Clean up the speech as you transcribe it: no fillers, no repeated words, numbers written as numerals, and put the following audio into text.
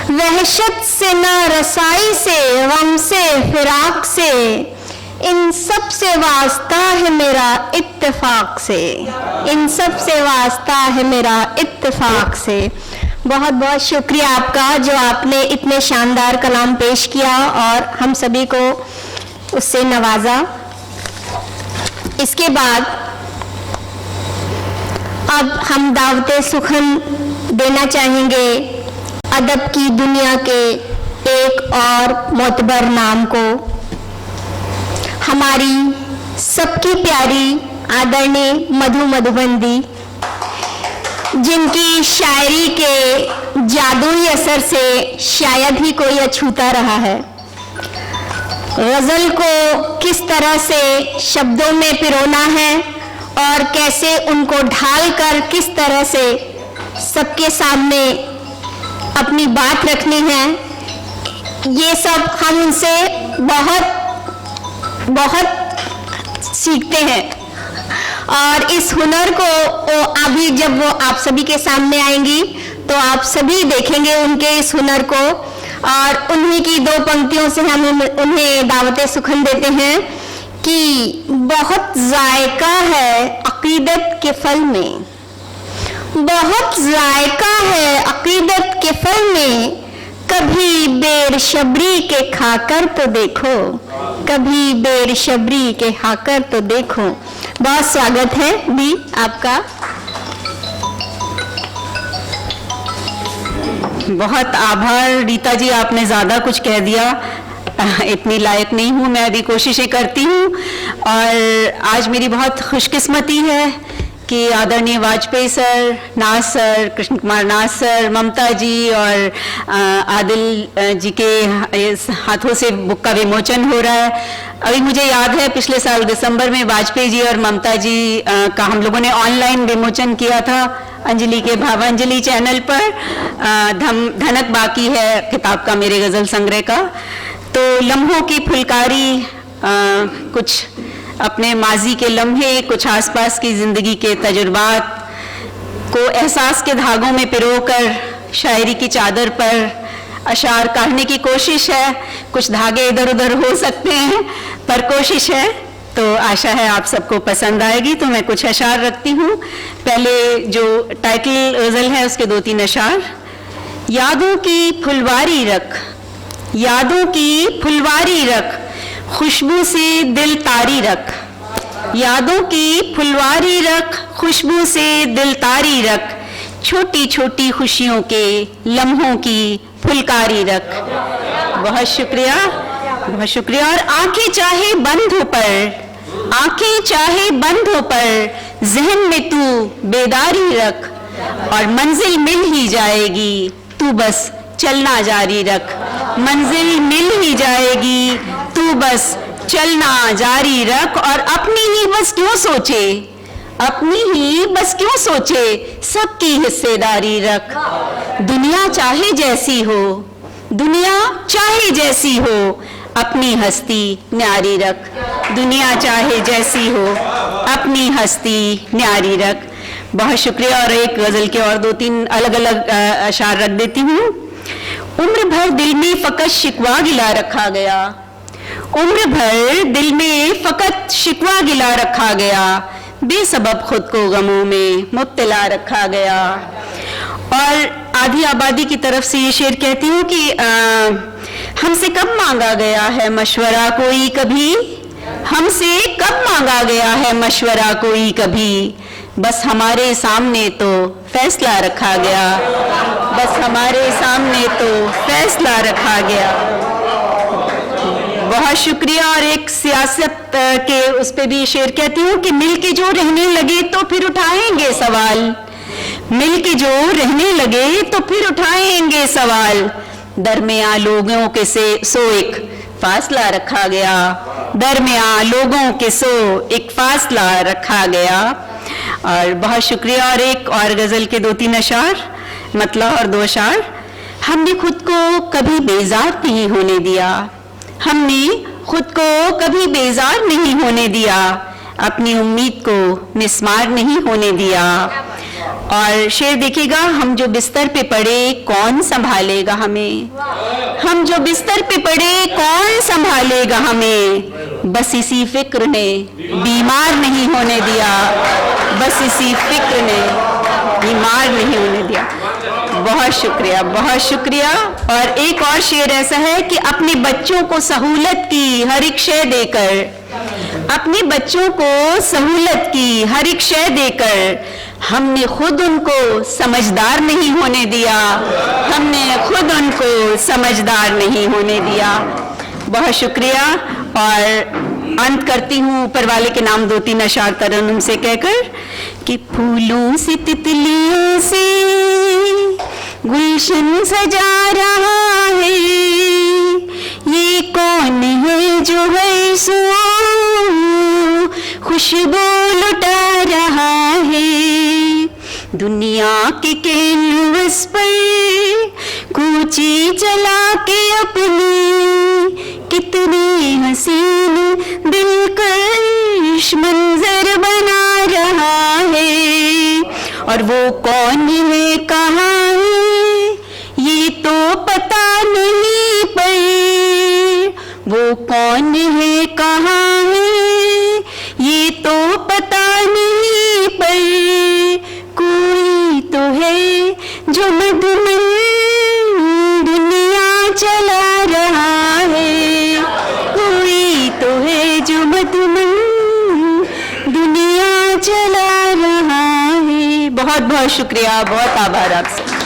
वहशत से न रसाई से, गम से फिराक से, इन सब से वास्ता है मेरा इत्तेफाक से, इन सब से वास्ता है मेरा इत्तेफाक से। बहुत बहुत शुक्रिया आपका जो आपने इतने शानदार कलाम पेश किया और हम सभी को उससे नवाजा। इसके बाद अब हम दावते सुखन देना चाहेंगे अदब की दुनिया के एक और मोतबर नाम को, हमारी सबकी प्यारी आदरणीय मधु मधुबंदी, जिनकी शायरी के जादुई असर से शायद ही कोई अछूता रहा है। गज़ल को किस तरह से शब्दों में पिरोना है और कैसे उनको ढालकर किस तरह से सबके सामने अपनी बात रखनी है, ये सब हम उनसे बहुत सीखते हैं। और इस हुनर को अभी जब वो आप सभी के सामने आएंगी तो आप सभी देखेंगे उनके इस हुनर को, और उन्हीं की दो पंक्तियों से हम उन्हें दावते सुखन देते हैं कि बहुत जायका है अकीदत के फल में, बहुत जायका है अकीदत के फल में, कभी बेरशबरी के खाकर तो देखो, कभी बेरशबरी के खाकर तो देखो। बहुत स्वागत है दी आपका। बहुत आभार रीता जी, आपने ज़्यादा कुछ कह दिया, इतनी लायक नहीं हूँ मैं, अभी कोशिशें करती हूँ। और आज मेरी बहुत खुशकिस्मती है कि आदरणीय वाजपेयी सर, नाज सर, कृष्ण कुमार नाज सर, ममता जी और आदिल जी के हाथों से बुक का विमोचन हो रहा है। अभी मुझे याद है पिछले साल दिसंबर में वाजपेयी जी और ममता जी का हम लोगों ने ऑनलाइन विमोचन किया था अंजलि के भावांजलि चैनल पर। धनक बाकी है किताब का, मेरे गज़ल संग्रह का। तो लम्हों की फुलकारी, कुछ अपने माजी के लम्हे, कुछ आसपास की ज़िंदगी के तजुर्बात को एहसास के धागों में पिरोकर शायरी की चादर पर अशार काढ़ने की कोशिश है। कुछ धागे इधर उधर हो सकते हैं पर कोशिश है, तो आशा है आप सबको पसंद आएगी। तो मैं कुछ अशार रखती हूँ। पहले जो टाइटल गज़ल है उसके 2-3 अशार। यादों की फुलवारी रख, यादों की फुलवारी रख, खुशबू से दिल तारी रख, यादों की फुलवारी रख, खुशबू से दिल तारी रख, छोटी छोटी खुशियों के लम्हों की फुलकारी रख। बहुत शुक्रिया, बहुत शुक्रिया। और आंखें चाहे बंद हो पर, आंखें चाहे बंद हो पर, जहन में तू बेदारी रख, और मंजिल मिल ही जाएगी, तू बस चलना जारी रख, मंजिल मिल ही जाएगी, तू बस चलना जारी रख। और अपनी ही बस क्यों सोचे, अपनी ही बस क्यों सोचे, सबकी हिस्सेदारी रख। दुनिया चाहे जैसी हो, दुनिया चाहे जैसी हो, अपनी हस्ती न्यारी रख, दुनिया चाहे जैसी हो, अपनी हस्ती न्यारी रख। बहुत शुक्रिया। और एक गज़ल के और 2-3 अलग अलग अशार रख देती हूँ। उम्र भर दिल में फकत शिकवा गिला रखा गया, उम्र भर दिल में फकत शिकवा गिला रखा गया, बेसबब खुद को गमों में मुब्तला रखा गया। और आधी आबादी की तरफ से ये शेर कहती हूँ कि हमसे कब मांगा गया है मशवरा कोई कभी, हमसे कब मांगा गया है मशवरा कोई कभी, बस हमारे सामने तो फैसला रखा गया, बस हमारे सामने तो फैसला रखा गया। बहुत शुक्रिया। और एक सियासत के उस पे भी शेर कहती हूँ कि मिल के जो रहने लगे तो फिर उठाएंगे सवाल, मिल के जो रहने लगे तो फिर उठाएंगे सवाल, दरमियां लोगों के से सो एक फासला रखा गया, दरमियां लोगों के सो एक फासला रखा गया। और बहुत शुक्रिया। और एक और गज़ल के 2-3 अशार, मतलब और 2 अशार। हमने खुद को कभी बेजार नहीं होने दिया, हमने खुद को कभी बेजार नहीं होने दिया, अपनी उम्मीद को मिस्मार नहीं होने दिया, और शेर देखिएगा, हम जो बिस्तर पे पड़े कौन संभालेगा हमें, हम जो बिस्तर पे पड़े कौन संभालेगा हमें, बस इसी फिक्र ने बीमार नहीं होने दिया, बस इसी फिक्र ने बीमार नहीं होने दिया। बहुत शुक्रिया, बहुत शुक्रिया। और एक और शेर ऐसा है कि अपने बच्चों को सहूलत की हर एक शय देकर, अपने बच्चों को सहूलत की हर एक शय देकर हमने खुद उनको समझदार नहीं होने दिया, हमने खुद उनको समझदार नहीं होने दिया। बहुत शुक्रिया। और अंत करती हूँ ऊपर वाले के नाम 2-3 अशार तरन्नुम से कहकर कि फूलों से तितलियों से गुलशन सजा रहा है, ये कौन है जो है सुआ खुशबू लुटा रहा है, दुनिया के कैनवस पर कूची चला के अपनी कितनी हसीन दिलकश मंजर बना रहा है, और वो कौन है कहाँ है ये तो पता नहीं पर, वो कौन है कहाँ है ये तो पता नहीं पर, कोई तो है जो मधुमन दुनिया चला रहा है, कोई तो है जो मधुमन दुनिया चला रहा है। बहुत बहुत शुक्रिया, बहुत आभार आपसे।